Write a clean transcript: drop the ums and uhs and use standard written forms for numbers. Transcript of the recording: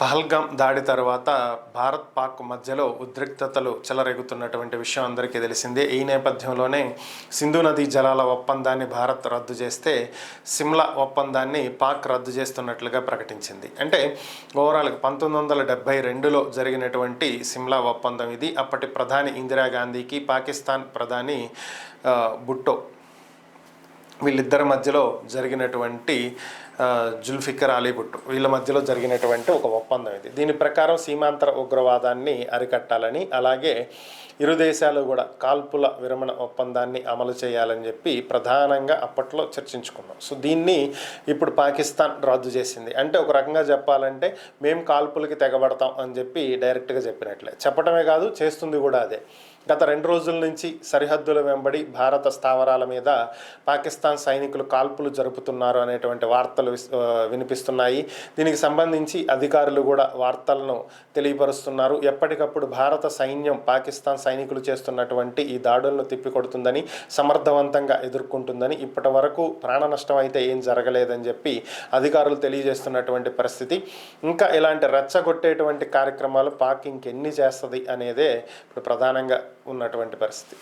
పహల్గామ్ దాడి తర్వాత భారత్ పాక్ మధ్యలో ఉద్రిక్తతలు చెలరేగుతున్నటువంటి విషయం అందరికీ తెలిసిందే. ఈ నేపథ్యంలోనే సింధు నదీ జలాల ఒప్పందాన్ని భారత్ రద్దు చేస్తే సిమ్లా ఒప్పందాన్ని పాక్ రద్దు చేస్తున్నట్లుగా ప్రకటించింది. అంటే ఓవరాల్గా 1972లో జరిగినటువంటి సిమ్లా ఒప్పందం ఇది. అప్పటి ప్రధాని ఇందిరాగాంధీకి పాకిస్తాన్ ప్రధాని భుట్టో వీళ్ళిద్దరి మధ్యలో జరిగినటువంటి జుల్ఫికర్ అలీ భుట్టో వీళ్ళ మధ్యలో జరిగినటువంటి ఒక ఒప్పందం ఇది. దీని ప్రకారం సీమాంతర ఉగ్రవాదాన్ని అరికట్టాలని, అలాగే ఇరు దేశాలు కూడా కాల్పుల విరమణ ఒప్పందాన్ని అమలు చేయాలని చెప్పి ప్రధానంగా అప్పట్లో చర్చించుకున్నాం. సో దీన్ని ఇప్పుడు పాకిస్తాన్ రద్దు చేసింది. అంటే ఒక రకంగా చెప్పాలంటే మేము కాల్పులకి తెగబడతాం అని చెప్పి డైరెక్ట్గా చెప్పినట్లే. చెప్పడమే కాదు, చేస్తుంది కూడా అదే. గత 2 రోజుల నుంచి సరిహద్దుల వెంబడి భారత స్థావరాల మీద పాకిస్తాన్ సైనికులు కాల్పులు జరుపుతున్నారు అనేటువంటి వార్తలు వినిపిస్తున్నాయి. దీనికి సంబంధించి అధికారులు కూడా వార్తలను తెలియపరుస్తున్నారు. ఎప్పటికప్పుడు భారత సైన్యం పాకిస్తాన్ సైనికులు చేస్తున్నటువంటి ఈ దాడులను తిప్పికొడుతుందని, సమర్థవంతంగా ఎదుర్కొంటుందని, ఇప్పటి వరకు ప్రాణ నష్టం అయితే ఏం జరగలేదని చెప్పి అధికారులు తెలియజేస్తున్నటువంటి పరిస్థితి. ఇంకా ఇలాంటి రెచ్చగొట్టేటువంటి కార్యక్రమాలు పాక్ ఇంకెన్ని చేస్తుంది అనేదే ఇప్పుడు ప్రధానంగా ఉన్నటువంటి పరిస్థితి.